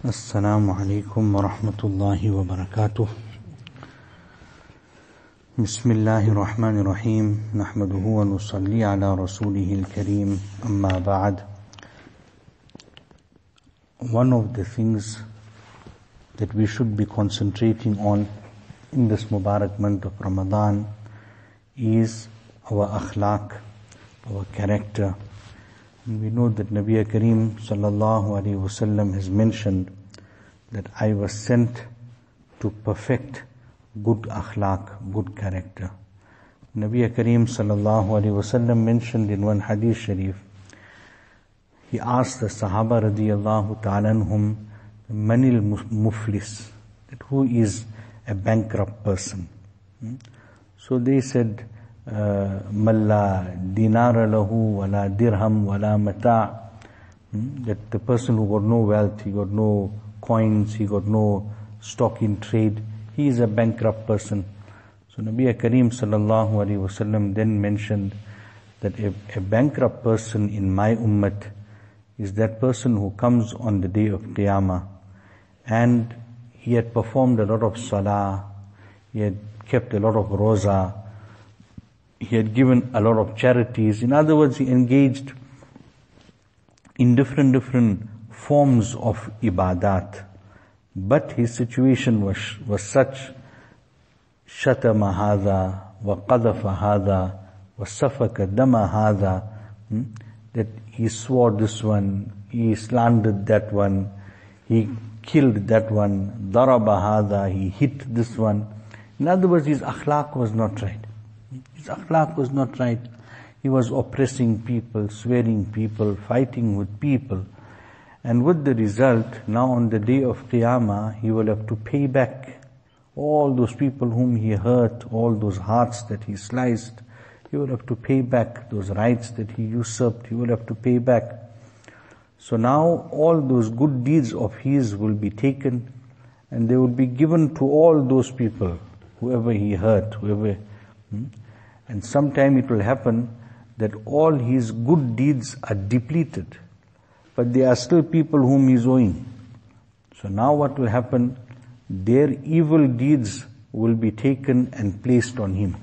السلام عليكم ورحمة الله وبركاته. بسم الله الرحمن الرحيم. نحمده ونصلي على رسوله الكريم. أما بعد. One of the things that we should be concentrating on in this Mubarak month of Ramadan is our akhlaq, our character. And we know that Nabi Kareem sallallahu alaihi wasallam has mentioned that I was sent to perfect good akhlaq, good character. Nabi Kareem sallallahu alaihi wasallam mentioned in one hadith sharif, he asked the Sahaba radiyallahu ta'ala anhum, manil muflis, that who is a bankrupt person? So they said, Malla dinara lahu wala dirham wala mata', that the person who got no wealth, he got no coins, he got no stock in trade, he is a bankrupt person. So Nabi Kareem sallallahu alaihi wasallam then mentioned that a bankrupt person in my ummat is that person who comes on the day of Qiyamah and he had performed a lot of salah, he had kept a lot of roza, he had given a lot of charities. In other words, he engaged in different forms of ibadat. But his situation was such, shatama hadha, wa qadafa hadha, wa safaka dama hadha, that he swore this one, he slandered that one, he killed that one, daraba hadha, he hit this one. In other words, his akhlaq was not right. His akhlaq was not right. He was oppressing people, swearing people, fighting with people. And with the result, now on the day of Qiyamah, he will have to pay back all those people whom he hurt, all those hearts that he sliced. He will have to pay back those rights that he usurped. He will have to pay back. So now all those good deeds of his will be taken and they will be given to all those people, whoever he hurt, whoever. And sometime it will happen that all his good deeds are depleted, but there are still people whom he is owing. So now what will happen? Their evil deeds will be taken and placed on him.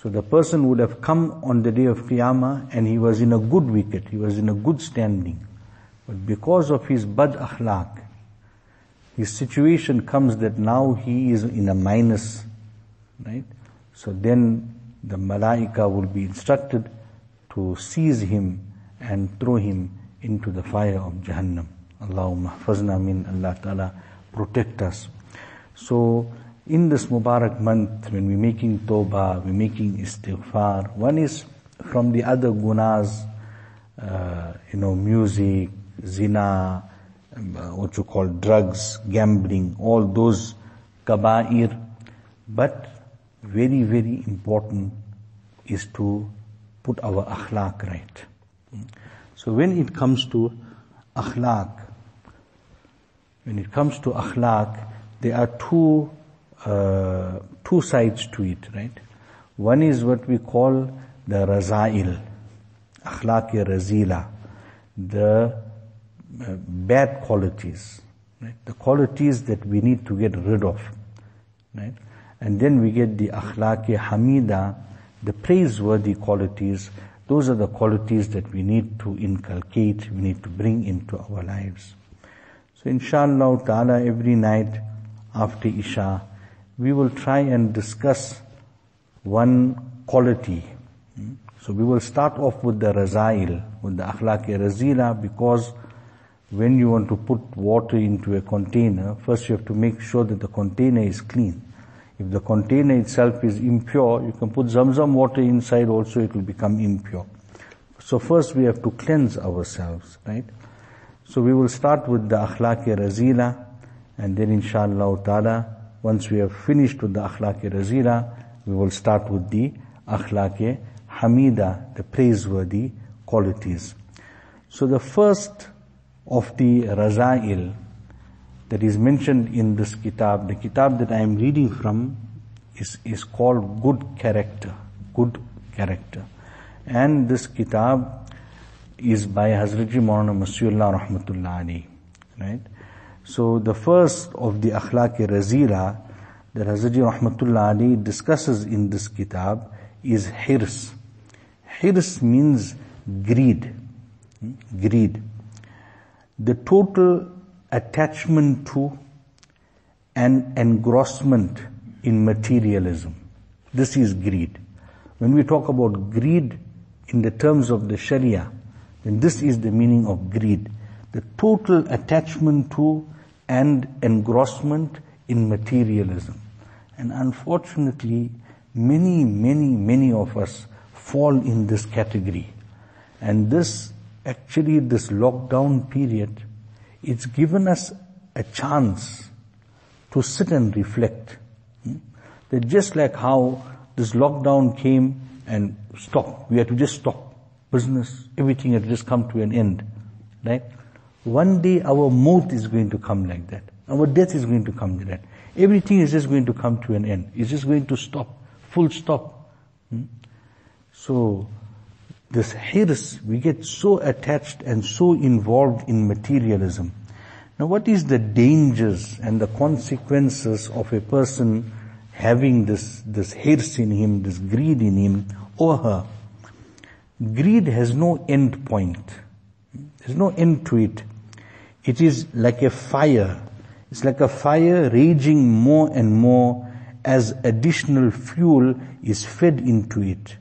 So the person would have come on the day of Qiyamah and he was in a good wicket, he was in a good standing. But because of his bad akhlaq, his situation comes that now he is in a minus, right? So then the malaika will be instructed to seize him and throw him into the fire of Jahannam. Allahumma hafazna min, Allah Ta'ala protect us. So in this Mubarak month, when we're making tawbah, we're making istighfar, one is from the other gunas, music, zina, what you call drugs, gambling, all those kaba'ir. But very, very important is to put our akhlaq right. So when it comes to akhlaq, there are two sides to it, right? One is what we call the razail, akhlaq-e razila, the bad qualities, right? The qualities that we need to get rid of, right? And then we get the akhlaq-e hamida, the praiseworthy qualities. Those are the qualities that we need to inculcate, we need to bring into our lives. So inshallah ta'ala, every night after Isha, we will try and discuss one quality. So we will start off with the razail, with the akhlaq-e razila, because when you want to put water into a container, first you have to make sure that the container is clean. If the container itself is impure, you can put Zamzam water inside also, it will become impure. So first we have to cleanse ourselves, right? So we will start with the akhlaq-e razila, and then inshallah ta'ala, once we have finished with the akhlaq-e razila, we will start with the akhlaq-e hamida, the praiseworthy qualities. So the first of the razail that is mentioned in this kitab, the kitab that I am reading from is called Good Character. Good Character. And this kitab is by Hazrat Maulana Masihullah Rahmatullah Ali, right? So the first of the akhlaq-e-razila that Hazrat Rahmatullah Ali discusses in this kitab is hirs. Hirs means greed. Greed. The total attachment to and engrossment in materialism. This is greed. When we talk about greed in the terms of the Sharia, then this is the meaning of greed. The total attachment to and engrossment in materialism. And unfortunately, many of us fall in this category. And this lockdown period, it's given us a chance to sit and reflect. That just like how this lockdown came and stopped, we had to just stop business, everything had just come to an end, right? One day our maut is going to come like that. Our death is going to come like that. Everything is just going to come to an end. It's just going to stop, full stop. So, this hirs, we get so attached and so involved in materialism. Now what is the dangers and the consequences of a person having this hirs in him, this greed in him or her? Greed has no end point. There's no end to it. It is like a fire. It's like a fire raging more and more as additional fuel is fed into it.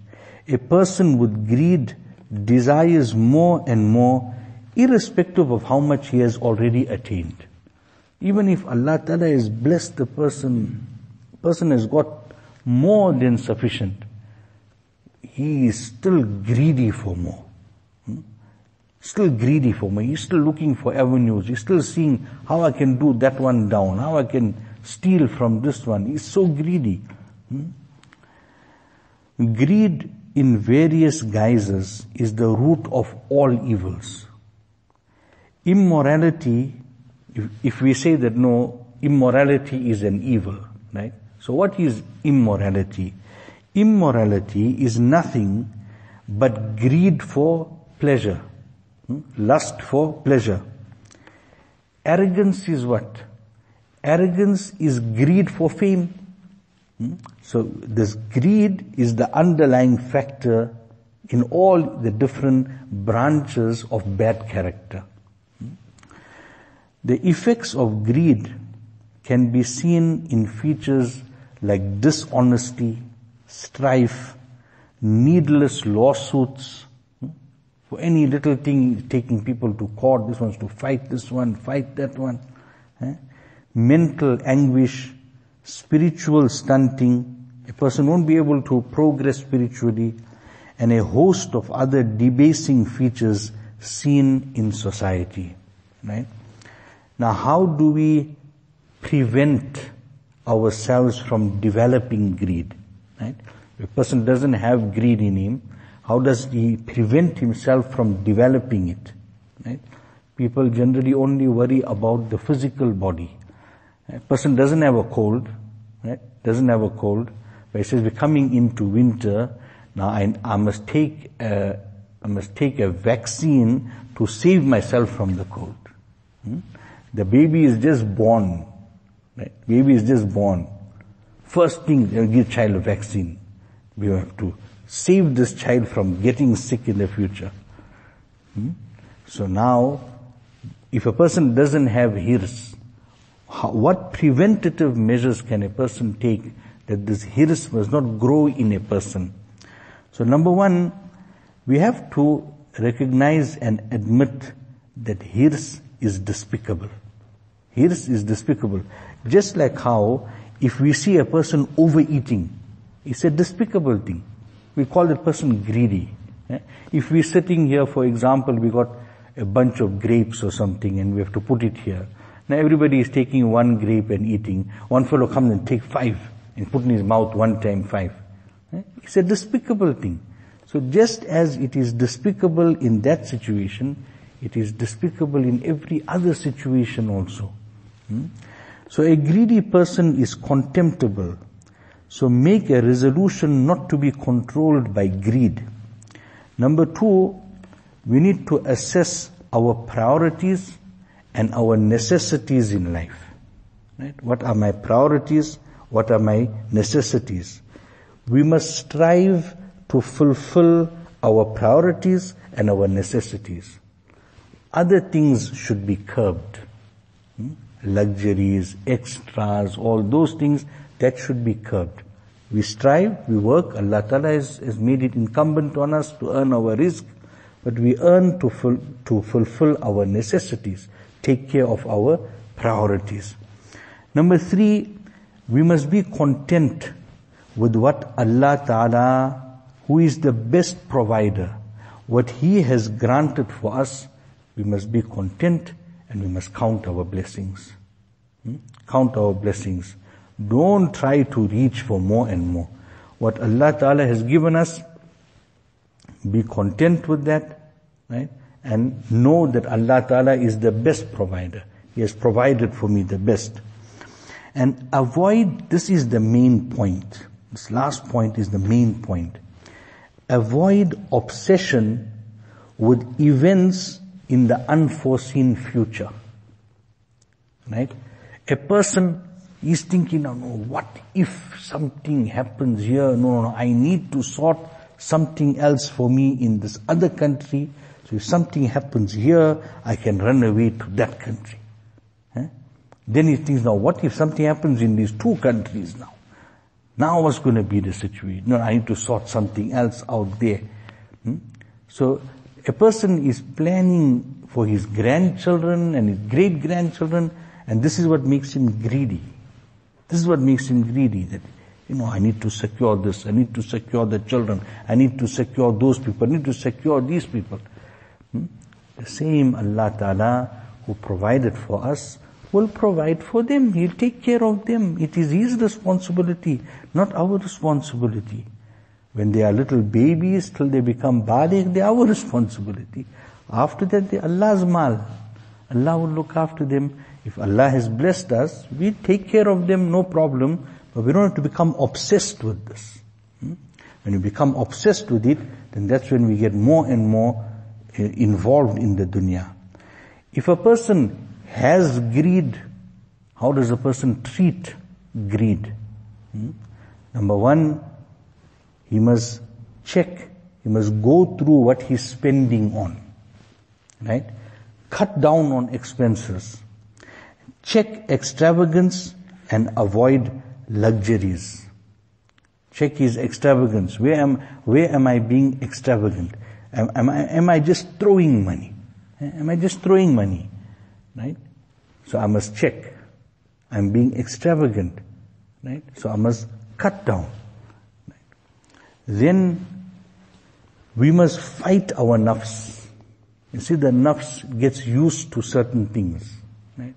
A person with greed desires more and more, irrespective of how much he has already attained. Even if Allah Ta'ala has blessed the person has got more than sufficient, he is still greedy for more. Still greedy for more. He's still looking for avenues. He's still seeing how I can do that one down, how I can steal from this one. He's so greedy. Greed in various guises is the root of all evils. Immorality, if we say that no, immorality is an evil, right? So what is immorality? Immorality is nothing but greed for pleasure. Lust for pleasure. Arrogance is what? Arrogance is greed for fame. So this greed is the underlying factor in all the different branches of bad character. The effects of greed can be seen in features like dishonesty, strife, needless lawsuits, for any little thing, taking people to court. This one's to fight this one, fight that one. Mental anguish, spiritual stunting. A person won't be able to progress spiritually, and a host of other debasing features seen in society. Right? Now, how do we prevent ourselves from developing greed? Right? If a person doesn't have greed in him, how does he prevent himself from developing it? Right? People generally only worry about the physical body. A person doesn't have a cold, right? Doesn't have a cold, but he says we're coming into winter. Now I must take a vaccine to save myself from the cold. The baby is just born, right? Baby is just born. First thing, they'll give child a vaccine. We have to save this child from getting sick in the future. So now, if a person doesn't have hirs, what preventative measures can a person take that this hirs must not grow in a person? So number one, we have to recognize and admit that hirs is despicable. Hirs is despicable. Just like how, if we see a person overeating, it's a despicable thing. We call that person greedy. If we're sitting here, for example, we got a bunch of grapes or something and we have to put it here. Now everybody is taking one grape and eating. One fellow comes and takes 5 and put in his mouth one time 5. It's a despicable thing. So just as it is despicable in that situation, it is despicable in every other situation also. So a greedy person is contemptible. So make a resolution not to be controlled by greed. Number 2, we need to assess our priorities and our necessities in life. Right? What are my priorities? What are my necessities? We must strive to fulfill our priorities and our necessities. Other things should be curbed. Luxuries, extras, all those things, that should be curbed. We strive, we work. Allah Ta'ala has made it incumbent on us to earn our rizq, but we earn to fulfill our necessities, take care of our priorities. Number 3, we must be content with what Allah Ta'ala, who is the best provider, what He has granted for us. We must be content and we must count our blessings. Count our blessings. Don't try to reach for more and more. What Allah Ta'ala has given us, be content with that, right? And know that Allah Ta'ala is the best provider. He has provided for me the best. And avoid, this is the main point. This last point is the main point. Avoid obsession with events in the unforeseen future. Right? A person is thinking, no, what if something happens here? No, I need to sort something else for me in this other country. So if something happens here, I can run away to that country. Then he thinks, now what if something happens in these 2 countries now? Now what's going to be the situation? No, I need to sort something else out there. So a person is planning for his grandchildren and his great-grandchildren, and this is what makes him greedy. This is what makes him greedy, that, I need to secure this, I need to secure the children, I need to secure those people, I need to secure these people. The same Allah Ta'ala who provided for us will provide for them. He'll take care of them. It is His responsibility, not our responsibility. When they are little babies, till they become baligh, they are our responsibility. After that, they Allah's mal. Allah will look after them. If Allah has blessed us, we take care of them, no problem. But we don't have to become obsessed with this. When you become obsessed with it, then that's when we get more and more involved in the dunya. If a person has greed, how does a person treat greed? Number 1, he must check, he must go through what he's spending on. Right? Cut down on expenses. Check extravagance and avoid luxuries. Check his extravagance. Where am I being extravagant? Am I just throwing money? Am I just throwing money? Right? So I must check. I'm being extravagant. Right? So I must cut down. Right? Then we must fight our nafs. You see, the nafs gets used to certain things. Right?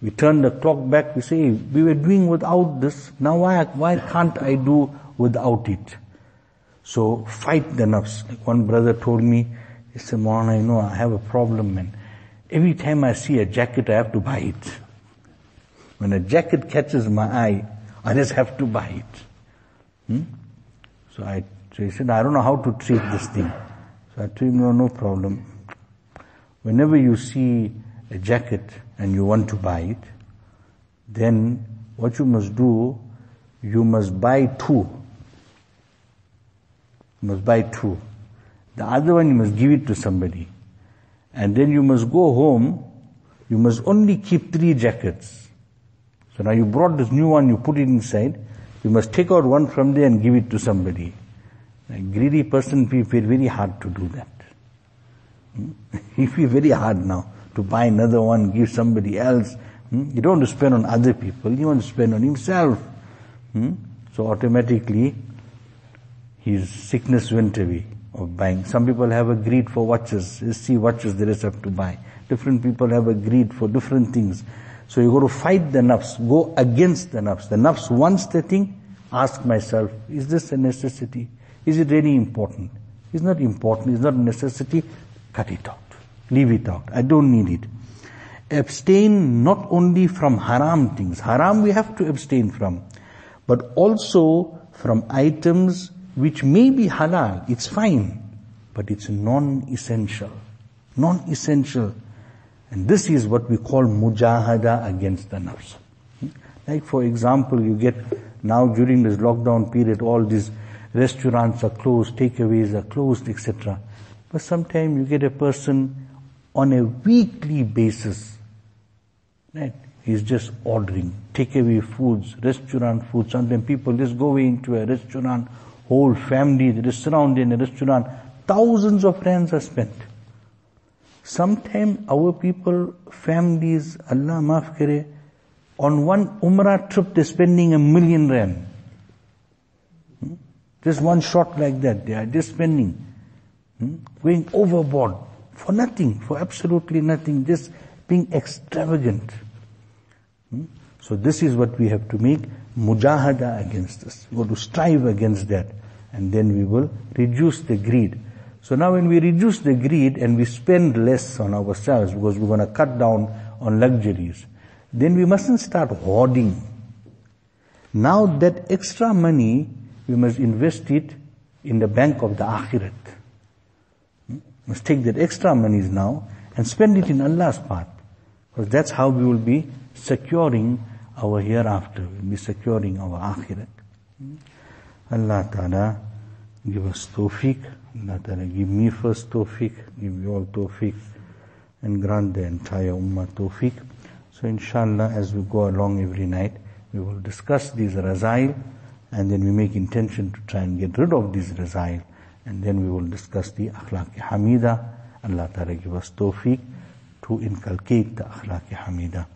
We turn the clock back, we say, we were doing without this, now why can't I do without it? So fight the nafs. Like one brother told me, he said, Moulana, I have a problem, man. Every time I see a jacket, I have to buy it. When a jacket catches my eye, I just have to buy it. So he said, I don't know how to treat this thing. So I told him, no problem. Whenever you see a jacket and you want to buy it, then what you must do, you must buy 2. You must buy 2. The other one you must give it to somebody. And then you must go home, you must only keep 3 jackets. So now you brought this new one, you put it inside, you must take out one from there and give it to somebody. A greedy person, we feel very hard to do that. He feel very hard now to buy another one, give somebody else. You don't want to spend on other people, you want to spend on himself. So automatically, his sickness went away of buying. Some people have a greed for watches. You see watches, they just have to buy. Different people have a greed for different things. So you got to fight the nafs, go against the nafs. The nafs wants the thing, ask myself, is this a necessity? Is it really important? It's not important, it's not a necessity, cut it out. Leave it out. I don't need it. Abstain not only from haram things. Haram we have to abstain from. But also from items which may be halal. It's fine. But it's non-essential. Non-essential. And this is what we call mujahada against the nafs. Like for example, you get now during this lockdown period, all these restaurants are closed, takeaways are closed, etc. But sometimes you get a person on a weekly basis, right? He's just ordering takeaway foods, restaurant food. Sometimes people just go into a restaurant, whole family that is surrounded in a restaurant, thousands of rands are spent. Sometimes our people, families, Allah maaf kare, on one Umrah trip they're spending 1 million rand. Just one shot like that, they are just spending, going overboard for nothing, for absolutely nothing, just being extravagant. So this is what we have to make mujahada against this. We have to strive against that, and then we will reduce the greed. So now when we reduce the greed and we spend less on ourselves because we're going to cut down on luxuries, then we mustn't start hoarding. Now that extra money, we must invest it in the bank of the akhirat. Must take that extra monies now and spend it in Allah's path. Because that's how we will be securing our hereafter. We'll be securing our akhirat. Allah Ta'ala give us tawfiq. Allah Ta'ala give me first tawfiq, give you all tawfiq, and grant the entire ummah tawfiq. So inshallah, as we go along every night, we will discuss these razail, and then we make intention to try and get rid of these razail, and then we will discuss the akhlaq hamida. Allah Ta'ala give us tawfiq to inculcate the akhlaq hamida.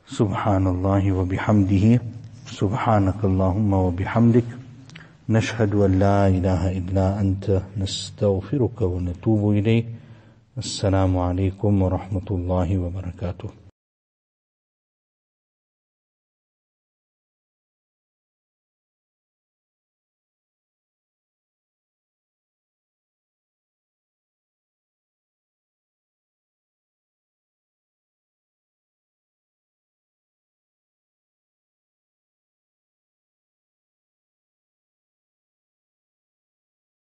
Subhanallah wa bihamdihi, subhanakallahumma wa bihamdik, nashhadu an la ilaha illa anta, nastaghfiruka wa natubu ilayk. Assalamu alaikum wa rahmatullahi wa barakatuh.